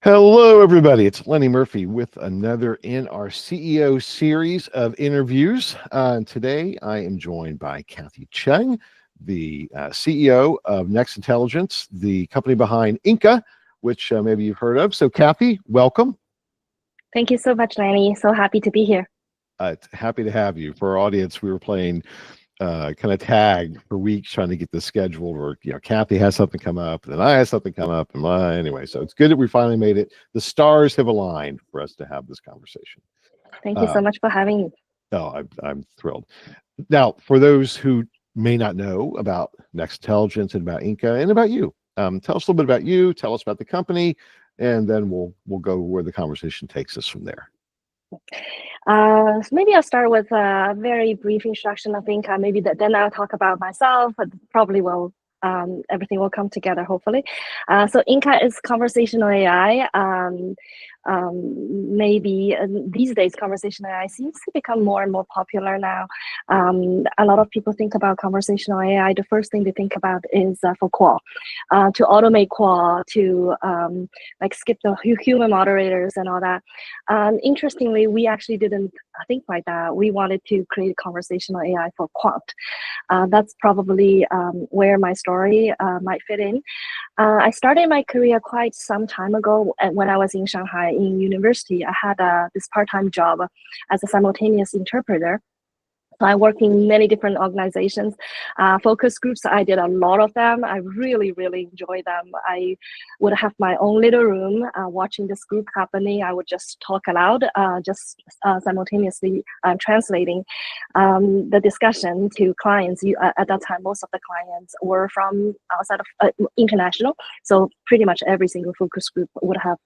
Hello, everybody. It's Lenny Murphy with another in our CEO series of interviews. And today I am joined by Kathy Cheng, the CEO of Nex Intelligence, the company behind Inca, which maybe you've heard of. So, Kathy, welcome. Thank you so much, Lenny. So happy to be here. Happy to have you. For our audience, we were playing kind of tag for weeks trying to get this scheduled, or Kathy has something come up and then I have something come up and anyway, so it's good that we finally made it. The stars have aligned for us to have this conversation. Thank you so much for having me. I'm thrilled. Now, for those who may not know about Nex Intelligence and about Inca and about you, tell us a little bit about you, tell us about the company, and then we'll go where the conversation takes us from there. So maybe I'll start with a very brief introduction of Inca. Maybe then I'll talk about myself. Probably will everything will come together, hopefully. So Inca is conversational AI. Maybe these days conversational AI seems to become more and more popular now. A lot of people think about conversational AI. The first thing they think about is for qual, to automate qual, to like skip the human moderators and all that. Interestingly, we actually didn't think like that. We wanted to create conversational AI for quant. That's probably where my story might fit in. I started my career quite some time ago when I was in Shanghai in university. I had this part-time job as a simultaneous interpreter. So I worked in many different organizations, focus groups. I did a lot of them. I really, really enjoyed them. I would have my own little room watching this group happening. I would just talk aloud, just simultaneously translating the discussion to clients. At that time, most of the clients were from outside of international. So pretty much every single focus group would have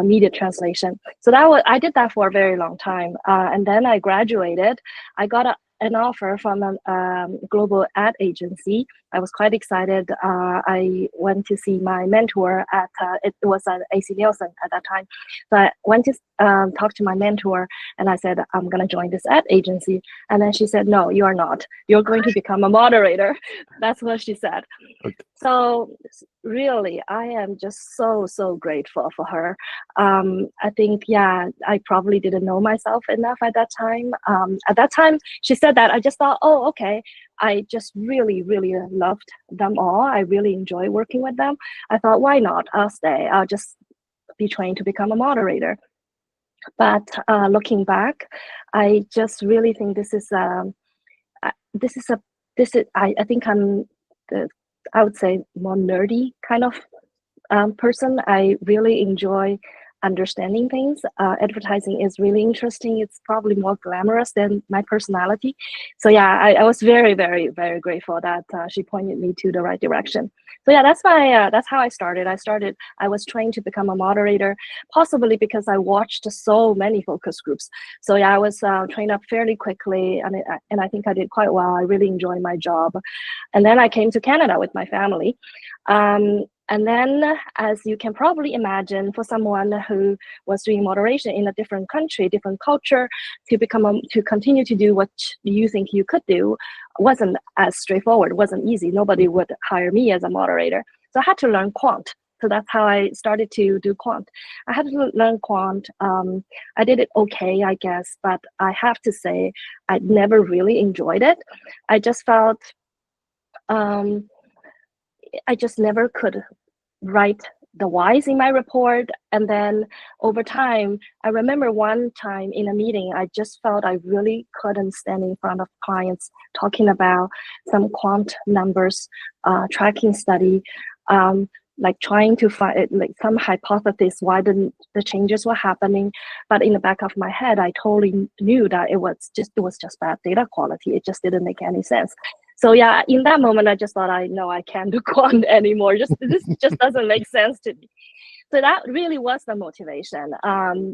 media translation. So I did that for a very long time. And then I graduated. I got an offer from a global ad agency. I was quite excited. I went to see my mentor at, it was at AC Nielsen at that time. So I went to talk to my mentor and I said, I'm going to join this ad agency. And then she said, no, you are not. You're going to become a moderator. That's what she said. Okay. So really, I am just so grateful for her. I think, yeah, I probably didn't know myself enough at that time. At that time, she said that, I just thought, oh, okay. I just really loved them all. I really enjoy working with them. I thought, why not? I'll stay. I'll just be trained to become a moderator. But looking back, I just really think I think I'm I would say more nerdy kind of person. I really enjoy understanding things. Advertising is really interesting. It's probably more glamorous than my personality. So yeah, I was very grateful that she pointed me to the right direction. So yeah, that's how I started. I was trained to become a moderator, possibly because I watched so many focus groups. So yeah, I was trained up fairly quickly, and I think I did quite well. I really enjoyed my job. And then I came to Canada with my family. And then, as you can probably imagine, for someone who was doing moderation in a different country, different culture, to continue to do what you think you could do wasn't as straightforward, wasn't easy. Nobody would hire me as a moderator. So I had to learn quant. So that's how I started to do quant. I had to learn quant. I did it okay, I guess, but I have to say I never really enjoyed it. I just felt I just never could write the whys in my report. And then over time, I remember one time in a meeting, I just felt I really couldn't stand in front of clients talking about some quant numbers, tracking study, like trying to find like some hypothesis why the changes were happening. But in the back of my head, I totally knew that it was just bad data quality. It just didn't make any sense. So yeah, in that moment, I just thought, I can't do quant anymore. This just doesn't make sense to me. So that really was the motivation.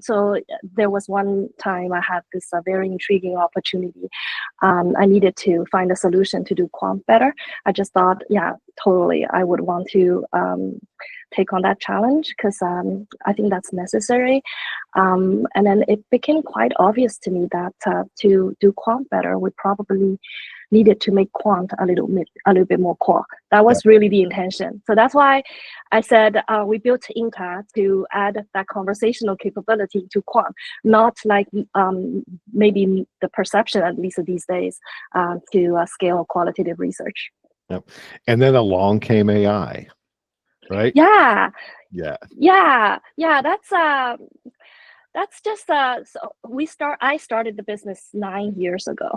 So there was one time I had this very intriguing opportunity. I needed to find a solution to do quant better. I just thought, yeah, totally, I would want to take on that challenge because I think that's necessary. And then it became quite obvious to me that to do quant better would probably needed to make quant a little bit more qual. That was Yeah. really the intention. So that's why I said we built Inca to add that conversational capability to quant, not like maybe the perception, at least these days, to scale qualitative research. Yep. And then along came AI, right? Yeah, Yeah. yeah. That's just so I started the business 9 years ago.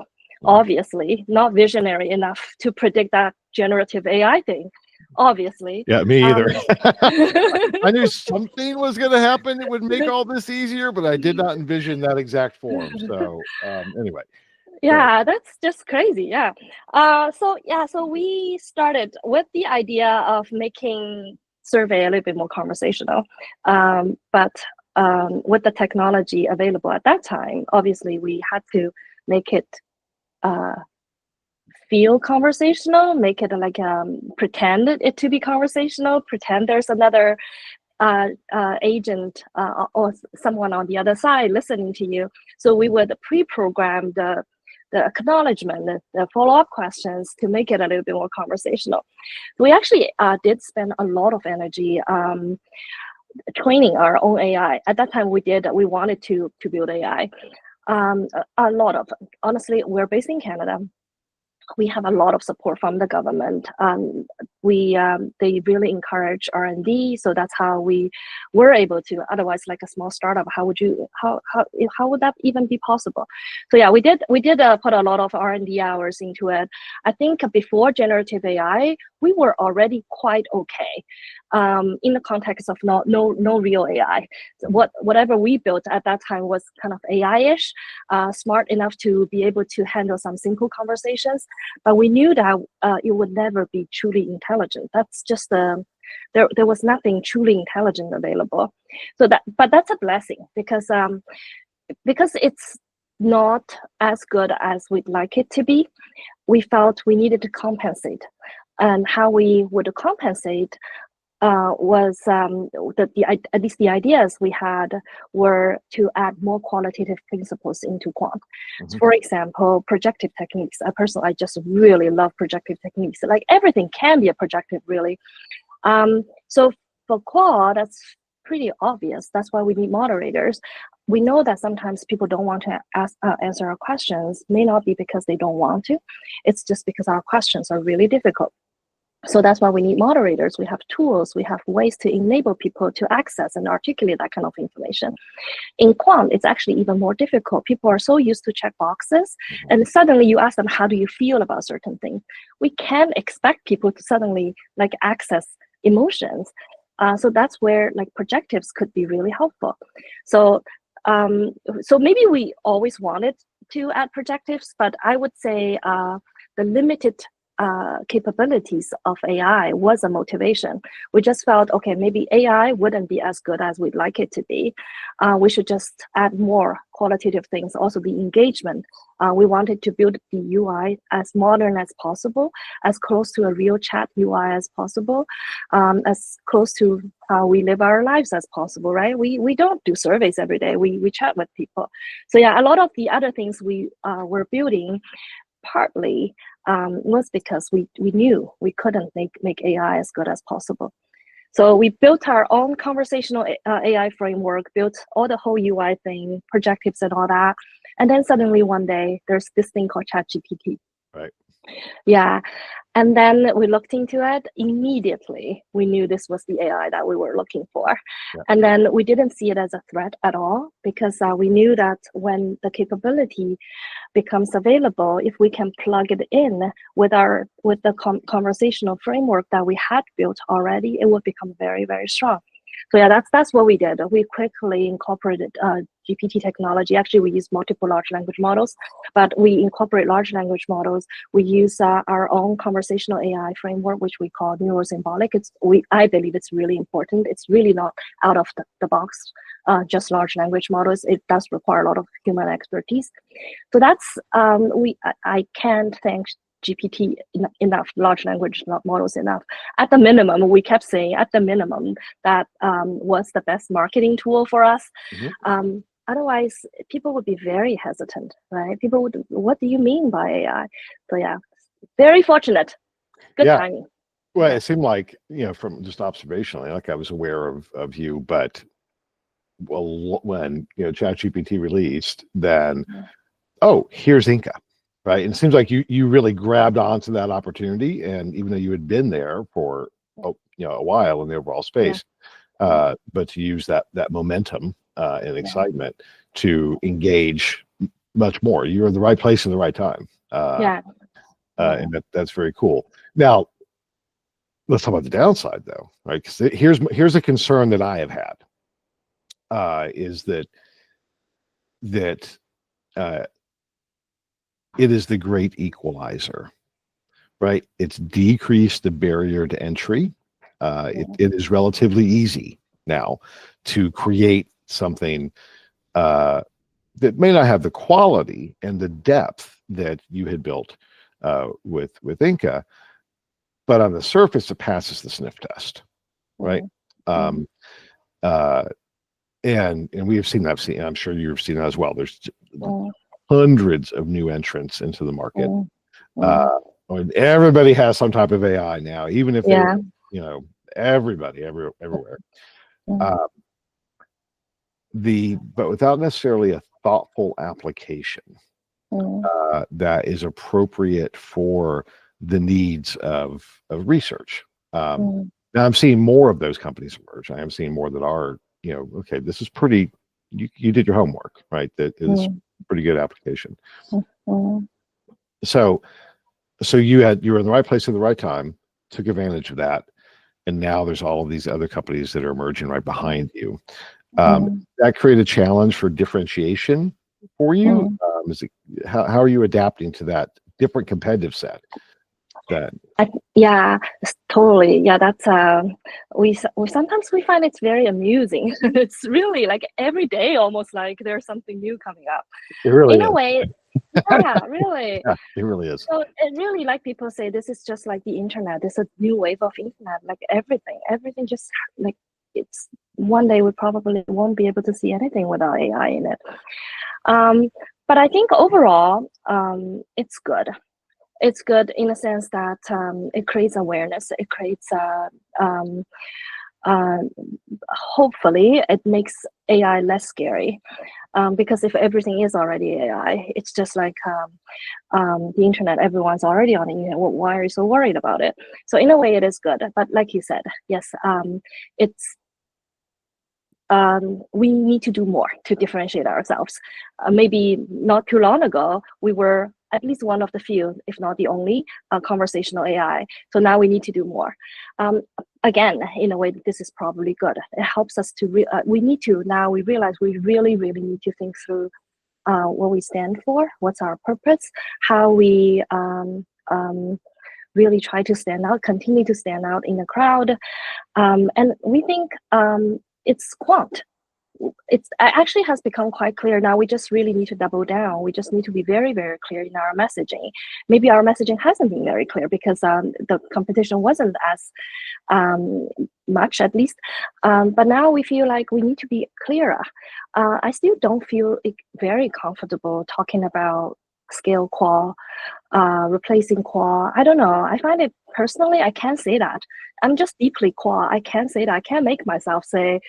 Obviously, not visionary enough to predict that generative AI thing. Obviously. Yeah, me either. I knew something was going to happen that would make all this easier, but I did not envision that exact form. So anyway. Yeah, that's just crazy. Yeah. So we started with the idea of making survey a little bit more conversational. But with the technology available at that time, obviously we had to make it feel conversational, make it like pretend it to be conversational, pretend there's another agent or someone on the other side listening to you. So we would pre-program the acknowledgement, the follow-up questions to make it a little bit more conversational. We actually did spend a lot of energy training our own AI. At that time, we wanted to build AI. A lot of, honestly, we're based in Canada. We have a lot of support from the government. They really encourage R&D, so that's how we were able to. Otherwise, like a small startup, how would that even be possible? So yeah, we did put a lot of R&D hours into it. I think before generative AI, we were already quite okay in the context of no real AI. Whatever we built at that time was kind of AI-ish, smart enough to be able to handle some simple conversations. But we knew that it would never be truly intelligent. That's just there was nothing truly intelligent available. But that's a blessing because it's not as good as we'd like it to be. We felt we needed to compensate, and how we would compensate was at least the ideas we had were to add more qualitative principles into quant. So for example, projective techniques. I just really love projective techniques. Like everything can be a projective, really. So for qual, that's pretty obvious. That's why we need moderators. We know that sometimes people don't want to answer our questions. May not be because they don't want to. It's just because our questions are really difficult. So that's why we need moderators. We have tools, we have ways to enable people to access and articulate that kind of information. In quant, it's actually even more difficult. People are so used to check boxes, and suddenly you ask them, how do you feel about certain things? We can't expect people to suddenly like access emotions. So that's where like projectives could be really helpful. So maybe we always wanted to add projectives, but I would say the limited capabilities of AI was a motivation. We just felt, okay, maybe AI wouldn't be as good as we'd like it to be. We should just add more qualitative things. Also the engagement. We wanted to build the UI as modern as possible, as close to a real chat UI as possible, as close to how we live our lives as possible, right? We don't do surveys every day. We chat with people. So yeah, a lot of the other things we were building partly was because we knew we couldn't make AI as good as possible. So we built our own conversational AI framework, built all the whole UI thing, projectives and all that. And then suddenly one day there's this thing called ChatGPT. Right. Yeah. And then we looked into it. Immediately, we knew this was the AI that we were looking for. Yeah. And then we didn't see it as a threat at all, because we knew that when the capability becomes available, if we can plug it in with the conversational framework that we had built already, it would become very, very strong. So yeah, that's what we did. We quickly incorporated GPT technology. Actually, we use multiple large language models, but we incorporate large language models. We use our own conversational AI framework, which we call neurosymbolic. I believe it's really important. It's really not out of the box, just large language models. It does require a lot of human expertise. So that's I can't thank GPT enough, large language models enough. At the minimum, we kept saying at the minimum that was the best marketing tool for us. Otherwise, people would be very hesitant, right? People would, what do you mean by AI? So yeah, very fortunate. Good Yeah. timing. Well, Yeah. it seemed like, from just observationally, like I was aware of you, but when ChatGPT released, then here's Inca, right? And it seems like you really grabbed onto that opportunity, and even though you had been there for a while in the overall space, but to use that momentum and excitement to engage much more. You're in the right place in the right time. And that's very cool. Now, let's talk about the downside, though, right? Because here's a concern that I have had, is that it is the great equalizer, right? It's decreased the barrier to entry. It is relatively easy now to create something that may not have the quality and the depth that you had built with Inca, but on the surface, it passes the sniff test, right? And we have seen that. I'm sure you've seen that as well. There's hundreds of new entrants into the market. Everybody has some type of AI now, even if they're, everybody everywhere. But without necessarily a thoughtful application that is appropriate for the needs of research. Now I'm seeing more of those companies emerge. I am seeing more that are, okay, this is pretty, you did your homework, right? That is pretty good application. So you were in the right place at the right time, took advantage of that. And now there's all of these other companies that are emerging right behind you. That create a challenge for differentiation for you? How are you adapting to that different competitive set? Totally. Yeah, that's we sometimes we find it's very amusing. It's really like every day, almost like there's something new coming up. It really in is. a way. Yeah, really. Yeah, it really is. So it really, like people say, this is just like the internet. There's a new wave of internet. Like everything just like it's one day we probably won't be able to see anything without AI in it. But I think overall, it's good. It's good in the sense that it creates awareness. It creates hopefully it makes AI less scary, because if everything is already AI, it's just like the internet. Everyone's already on the internet. Well, why are you so worried about it? So in a way, it is good. But like you said, yes, it's we need to do more to differentiate ourselves. Maybe not too long ago, we were at least one of the few, if not the only, conversational AI. So now we need to do more. Again, in a way, this is probably good. It helps us to, we realize we really, really need to think through what we stand for, what's our purpose, how we really try to stand out, continue to stand out in the crowd. And we think it's quant. It actually has become quite clear now. We just really need to double down. We just need to be very, very clear in our messaging. Maybe our messaging hasn't been very clear because the competition wasn't as much, at least. But now we feel like we need to be clearer. I still don't feel very comfortable talking about scale qual, replacing qual. I don't know. I find it personally, I can't say that. I'm just deeply qual. I can't say that. I can't make myself say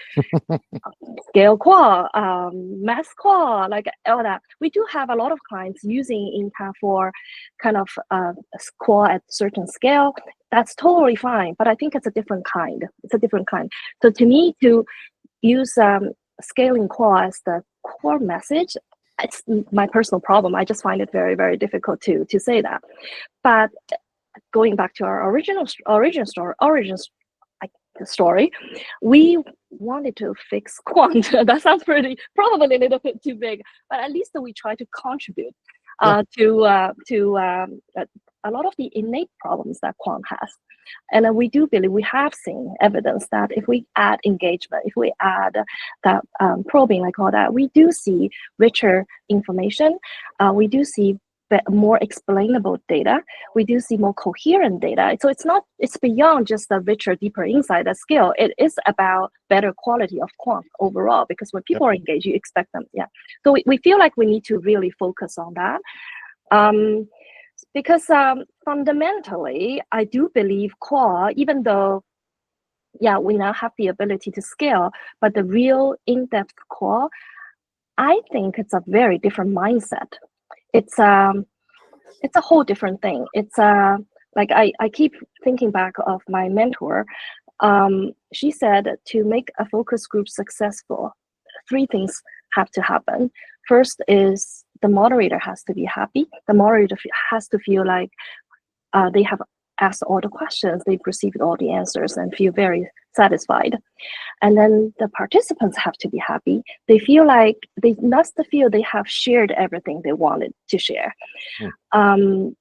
scale qual, mass qual, like all that. We do have a lot of clients using Inca for kind of qual at certain scale. That's totally fine. But I think it's a different kind. It's a different kind. So to me, to use scaling qual as the core message, it's my personal problem. I just find it very, very difficult to say that. But going back to our origin story, we wanted to fix quant. That sounds probably a little bit too big, but at least we try to contribute to a lot of the innate problems that quant has. And we do believe we have seen evidence that if we add engagement, if we add that probing, like all that, we do see richer information. We do see more explainable data. We do see more coherent data. So it's beyond just the richer, deeper insight at scale. It is about better quality of quant overall, because when people are engaged, you expect them. Yeah. So we feel like we need to really focus on that. because fundamentally, I do believe core, even though, yeah, we now have the ability to scale, but the real in-depth core, I think it's a very different mindset. It's a whole different thing. It's like I keep thinking back of my mentor. She said to make a focus group successful, 3 things have to happen. First is the moderator has to be happy. The moderator has to feel like they have asked all the questions, they've received all the answers and feel very satisfied. And then the participants have to be happy. They feel like they must feel they have shared everything they wanted to share. And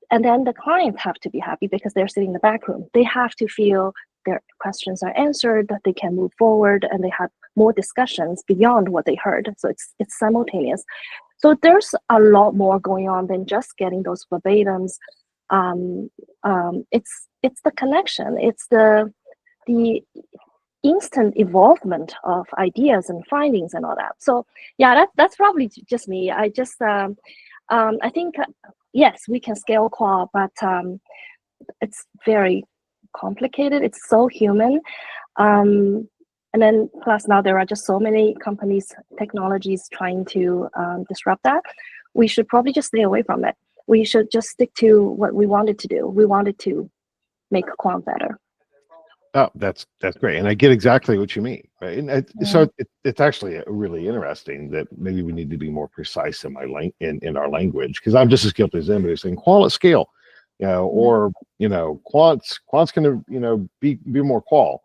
then the clients have to be happy because they're sitting in the back room. They have to feel their questions are answered, that they can move forward, and they have more discussions beyond what they heard. So it's simultaneous. So there's a lot more going on than just getting those verbatims. It's the connection. It's the instant evolvement of ideas and findings and all that. So yeah, that's probably just me. I just I think yes, we can scale qual, but it's very complicated. It's so human. And then plus now there are just so many companies, technologies trying to disrupt that. We should probably just stay away from it. We should just stick to what we wanted to do. We wanted to make quant better. Oh, that's great, and I get exactly what you mean, right? And so it's actually really interesting that maybe we need to be more precise in in our language, because I'm just as guilty as anybody saying qual at scale, or quant's going to be more qual.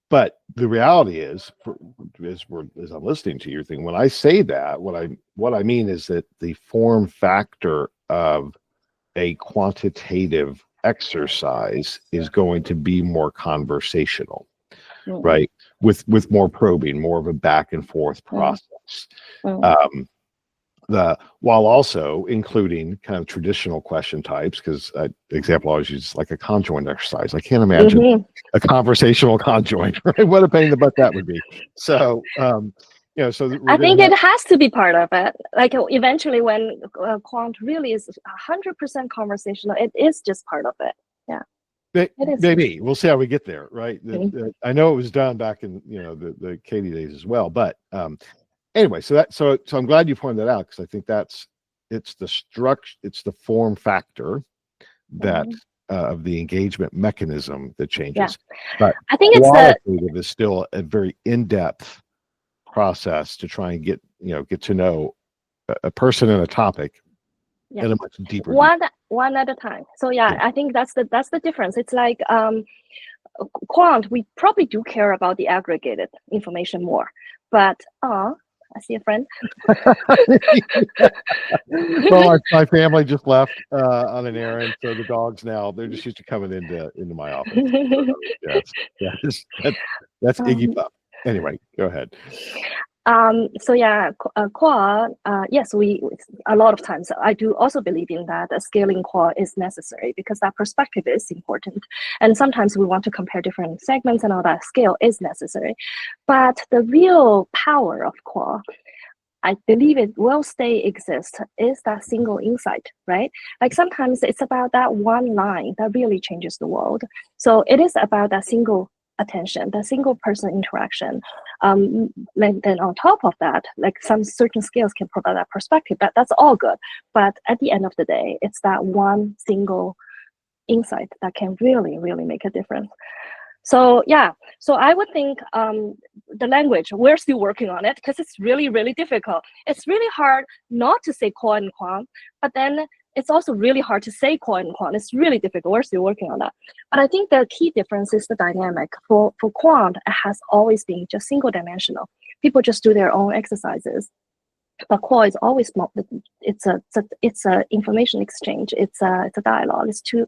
But the reality is, as I'm listening to your thing, when I say that, what I mean is that the form factor of a quantitative exercise is going to be more conversational, right? With more probing, more of a back and forth process. While also including kind of traditional question types, because example I always use like a conjoint exercise. I can't imagine a conversational conjoint, right? What a pain in the butt that would be. So so I think it has to be part of it. Like eventually when quant really is 100% conversational, it is just part of it. Yeah. Maybe we'll see how we get there, right? I know it was done back in the Katie days as well, but anyway, so I'm glad you pointed that out, because I think it's the structure, it's the form factor that of the engagement mechanism that changes. But I think qualitative is still a very in-depth process to try and get to know a person and a topic in a much deeper one at a time. So I think that's the difference. It's like quant, we probably do care about the aggregated information more, but I see a friend. Well, my family just left on an errand, so the dogs now they're just used to coming into my office. So, that's Iggy Pup. Anyway, go ahead. Qual, yes, a lot of times I do also believe in that scaling qual is necessary, because that perspective is important. And sometimes we want to compare different segments and all that. Scale is necessary. But the real power of qual, I believe it will exist, is that single insight, right? Like sometimes it's about that one line that really changes the world. So it is about that single attention, the single person interaction. Then on top of that, like some certain skills can provide that perspective. That's all good. But at the end of the day, it's that one single insight that can really, really make a difference. So so I would think the language, we're still working on it, because it's really, really difficult. It's really hard not to say qual and quant, but then it's also really hard to say qual and quant. It's really difficult. We're still working on that. But I think the key difference is the dynamic. For quant, it has always been just single dimensional. People just do their own exercises. But qual is always it's a information exchange. It's a dialogue. It's two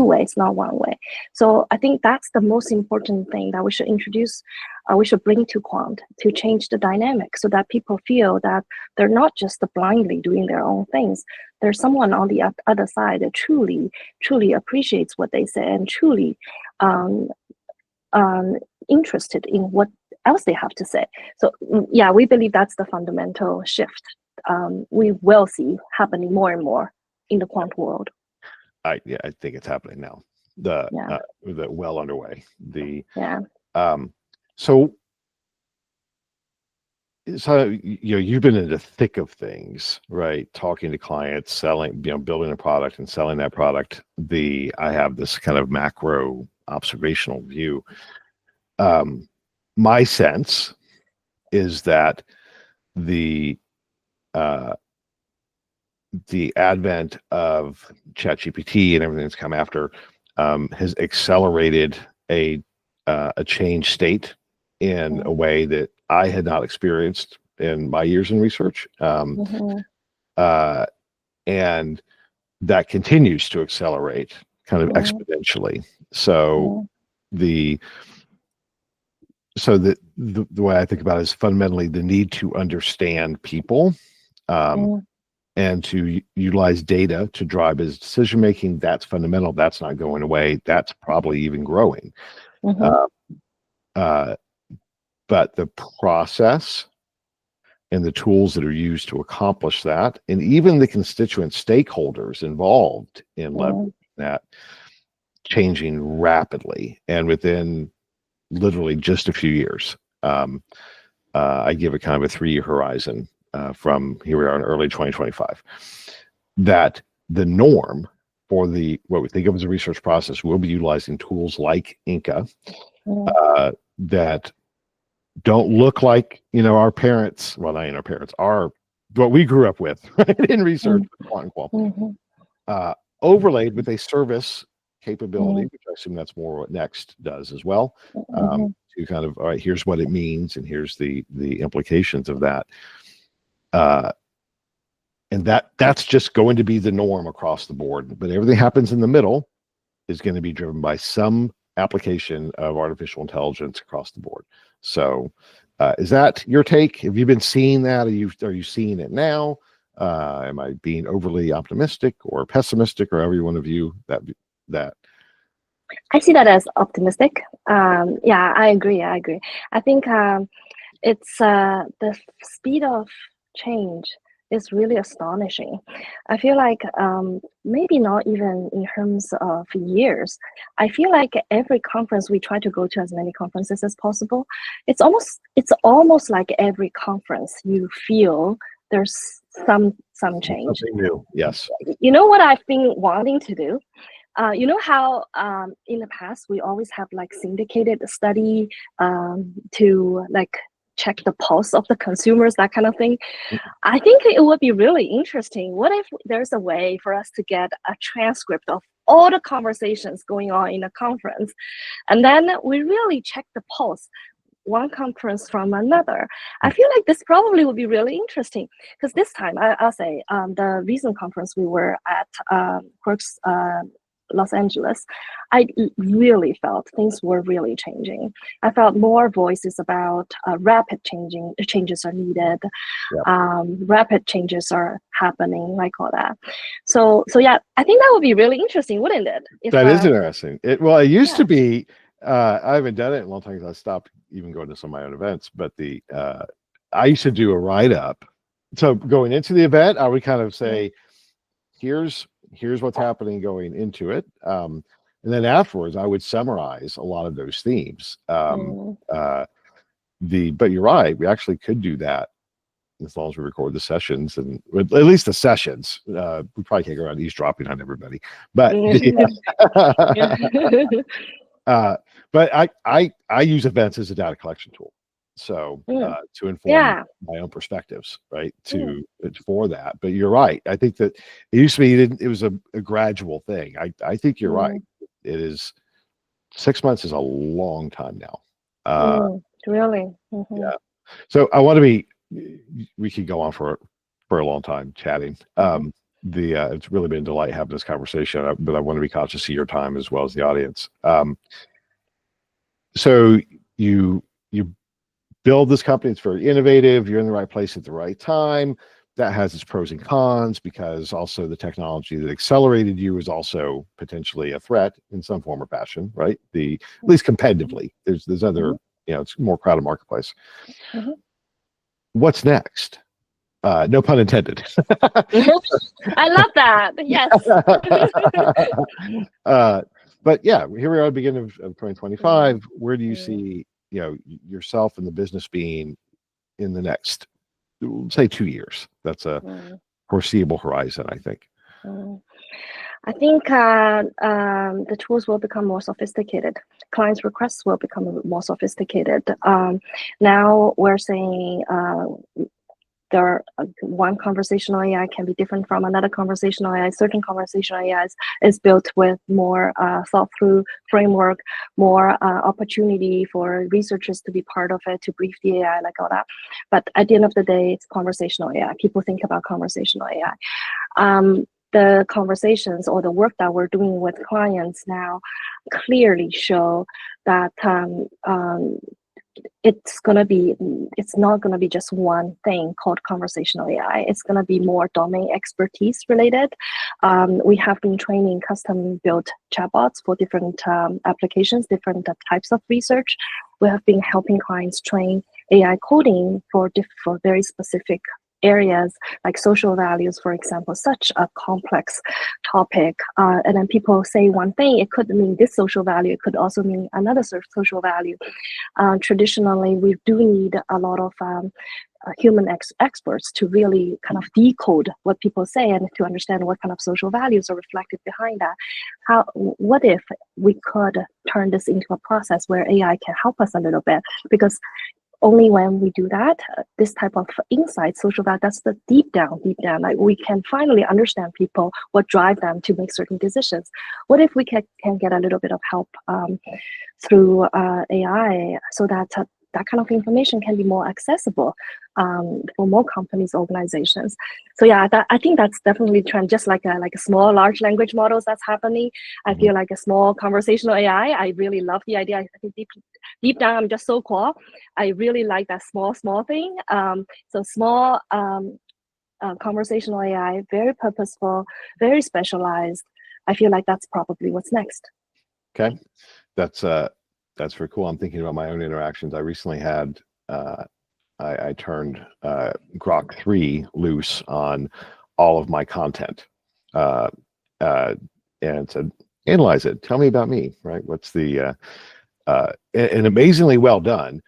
ways, it's not one way. So I think that's the most important thing that we should introduce. We should bring to quant to change the dynamic, so that people feel that they're not just blindly doing their own things. There's someone on the other side that truly appreciates what they say and truly interested in what else they have to say. So we believe that's the fundamental shift we will see happening more and more in the quant world. I think it's happening now. The well underway. So you've been in the thick of things, right? Talking to clients, selling, building a product and selling that product. I have this kind of macro observational view. My sense is that the advent of ChatGPT and everything that's come after has accelerated a change state in a way that I had not experienced in my years in research. And that continues to accelerate kind of exponentially. So the way I think about it is fundamentally the need to understand people and to utilize data to drive his decision making. That's fundamental. That's not going away. That's probably even growing. But the process and the tools that are used to accomplish that, and even the constituent stakeholders involved in leveraging that, changing rapidly and within literally just a few years. I give it kind of a 3-year horizon from here we are in early 2025, that the norm for what we think of as a research process will be utilizing tools like Inca that don't look like our parents, well, not even our parents, are what we grew up with, right, in research with quant and qual, overlaid with a service capability, which I assume that's more what Next does as well, to kind of, all right, here's what it means and here's the implications of that. And that's just going to be the norm across the board. But everything happens in the middle is going to be driven by some application of artificial intelligence across the board. So is that your take? Have you been seeing that? Are you seeing it now? Am I being overly optimistic or pessimistic, or however you want to view that? I see that as optimistic. Yeah, I agree. I think it's the speed of change is really astonishing. I feel like maybe not even in terms of years. I feel like every conference we try to go to as many conferences as possible. It's almost like every conference you feel there's some change. Something new. Yes. You know what I've been wanting to do? You know how in the past we always have like syndicated study to like check the pulse of the consumers, that kind of thing. I think it would be really interesting. What if there's a way for us to get a transcript of all the conversations going on in a conference, and then we really check the pulse one conference from another? I feel like this probably would be really interesting, because this time I'll say the recent conference we were at, Quirk's Los Angeles, I really felt things were really changing. I felt more voices about rapid changes are needed. Rapid changes are happening, like all that. So yeah, I think that would be really interesting, wouldn't it? That is interesting. It used to be, I haven't done it in a long time because I stopped even going to some of my own events, but I used to do a write-up. So going into the event, I would kind of say, here's what's happening going into it. And then afterwards, I would summarize a lot of those themes. But you're right, we actually could do that as long as we record the sessions, and at least the sessions. We probably can't go around eavesdropping on everybody, but but I use events as a data collection tool. So to inform my own perspectives, right? For that. But you're right. I think that it used to be it was a gradual thing. I think you're right. It is 6 months is a long time now. Really? Yeah. So I want to be. We could go on for a long time chatting. It's really been a delight having this conversation, but I want to be conscious of your time as well as the audience. So you build this company. It's very innovative. You're in the right place at the right time. That has its pros and cons, because also the technology that accelerated you is also potentially a threat in some form or fashion, right? At least competitively. There's other, it's more crowded marketplace. What's next? No pun intended. I love that. Yes. But yeah, here we are at the beginning of 2025. Where do you Mm, see, yourself and the business being in the next, say, 2 years? That's a mm, foreseeable horizon, I think. mm. I think the tools will become more sophisticated. Clients' requests will become more sophisticated. Now we're saying one conversational AI can be different from another conversational AI. Certain conversational AIs is built with more thought-through framework, more opportunity for researchers to be part of it, to brief the AI, like all that. But at the end of the day, it's conversational AI. People think about conversational AI. The conversations or the work that we're doing with clients now clearly show that it's not gonna be just one thing called conversational AI. It's gonna be more domain expertise related. We have been training custom built chatbots for different applications, different types of research. We have been helping clients train AI coding for very specific areas like social values, for example, such a complex topic. And then people say one thing, it could mean this social value, it could also mean another social value. Traditionally, we do need a lot of human experts to really kind of decode what people say and to understand what kind of social values are reflected behind that. What if we could turn this into a process where AI can help us a little bit? Because only when we do that, this type of insight, social value, that's the deep down, like we can finally understand people, what drive them to make certain decisions. What if we can get a little bit of help through AI so that that kind of information can be more accessible for more companies, organizations. So yeah, I think that's definitely trend. Just like a small large language models that's happening. I feel like a small conversational AI. I really love the idea. I think deep down, I'm just so cool. I really like that small thing. So small conversational AI, very purposeful, very specialized. I feel like that's probably what's next. Okay, that's very cool. I'm thinking about my own interactions. I recently had I turned Grok 3 loose on all of my content and said, analyze it. Tell me about me, right? What's the and amazingly well done.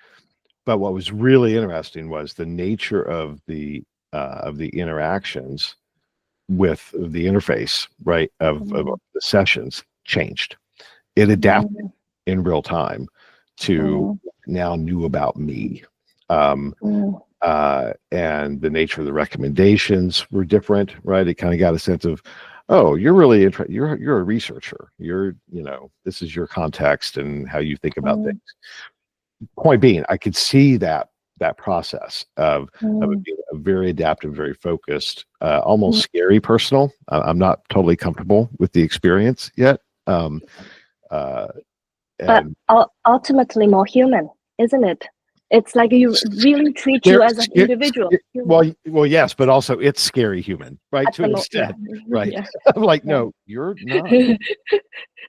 But what was really interesting was the nature of the interactions with the interface, right, of the sessions changed. It adapted in real time to now knew about me. And the nature of the recommendations were different, right? It kind of got a sense of, oh, you're really interested. You're a researcher. This is your context and how you think about things. Point being, I could see that process of it being a very adaptive, very focused, almost scary personal. I'm not totally comfortable with the experience yet. But ultimately more human, isn't it? It's like you really treat you as an individual. Well, yes, but also it's scary human, right? To an extent, right? Yeah. I'm like, no, you're not.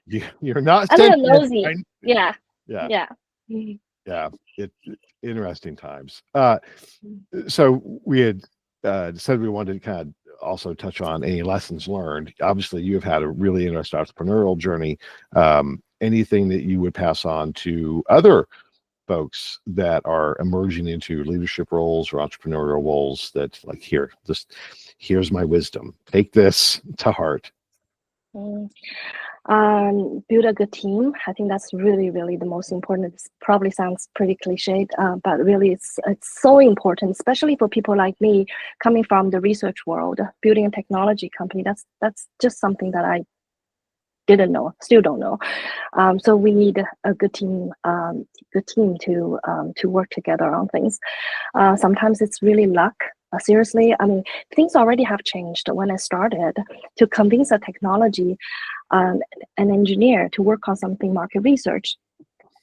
You're not. A little nosy. Yeah. Interesting times. So we had said we wanted to kind of also touch on any lessons learned. Obviously, you have had a really interesting entrepreneurial journey. Anything that you would pass on to other folks that are emerging into leadership roles or entrepreneurial roles that, like, here's my wisdom. Take this to heart. Build a good team. I think that's really, really the most important. It probably sounds pretty cliched, but really it's so important, especially for people like me coming from the research world. Building a technology company, that's just something that I didn't know, still don't know. So we need a good team to work together on things. Sometimes it's really luck. Seriously, I mean, things already have changed. When I started to convince a technology, an engineer to work on something market research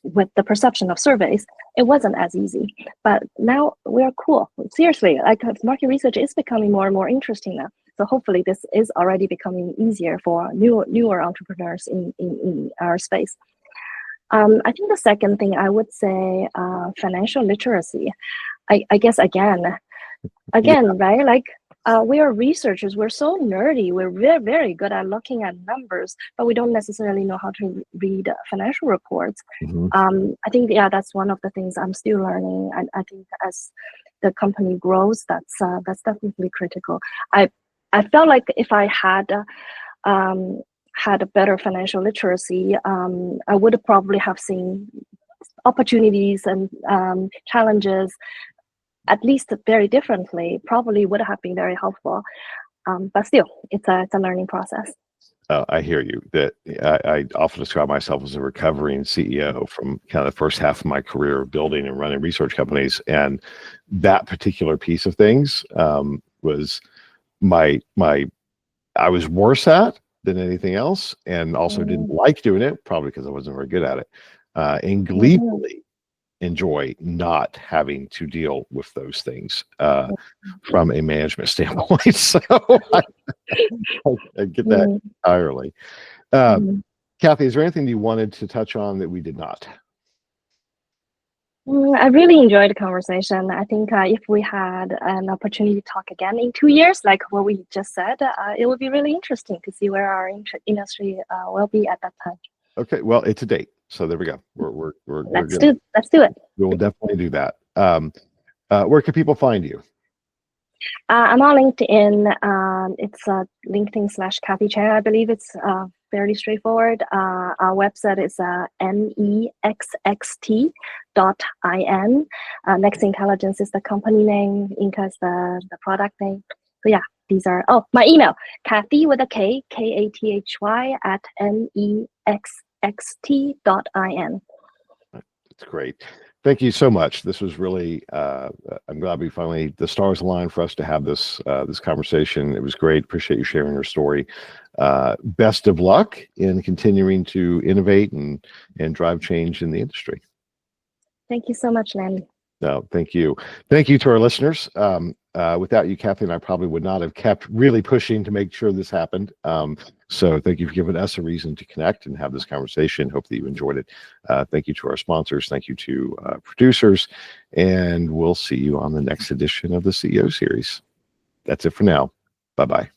with the perception of surveys, it wasn't as easy. But now we're cool. Seriously, like market research is becoming more and more interesting now. So hopefully this is already becoming easier for newer entrepreneurs in our space. I think the second thing I would say, financial literacy. I guess, again, Again, right? Like we are researchers. We're so nerdy. We're very, very good at looking at numbers, but we don't necessarily know how to read financial reports. I think, yeah, that's one of the things I'm still learning. And I think as the company grows, that's definitely critical. I felt like if I had a better financial literacy, I would probably have seen opportunities and challenges at least very differently. Probably would have been very helpful, but still, it's a learning process. I hear you. That I often describe myself as a recovering CEO from kind of the first half of my career of building and running research companies, and that particular piece of things was my I was worse at than anything else, and also didn't like doing it, probably because I wasn't very good at it, and gleefully enjoy not having to deal with those things from a management standpoint. So I get that entirely. Kathy, is there anything you wanted to touch on that we did not? I really enjoyed the conversation. I think if we had an opportunity to talk again in 2 years, like what we just said, it would be really interesting to see where our industry will be at that time. Okay, well, it's a date, so there we go. Let's do it. We will definitely do that. Where can people find you? I'm on LinkedIn. It's LinkedIn/Kathy Cheng. I believe it's fairly straightforward. Our website is nexxt.in. Nex Intelligence is the company name. Inca is the product name. So yeah, these are. Oh, my email, Kathy with a K, KATHY @nexxt.in. That's great. Thank you so much. This was really, I'm glad the stars aligned for us to have this conversation. It was great. Appreciate you sharing your story. Best of luck in continuing to innovate and drive change in the industry. Thank you so much, Lanny. No, thank you. Thank you to our listeners. Without you, Kathy and I probably would not have kept really pushing to make sure this happened. So thank you for giving us a reason to connect and have this conversation. Hope that you enjoyed it. Thank you to our sponsors. Thank you to producers. And we'll see you on the next edition of the CEO series. That's it for now. Bye-bye.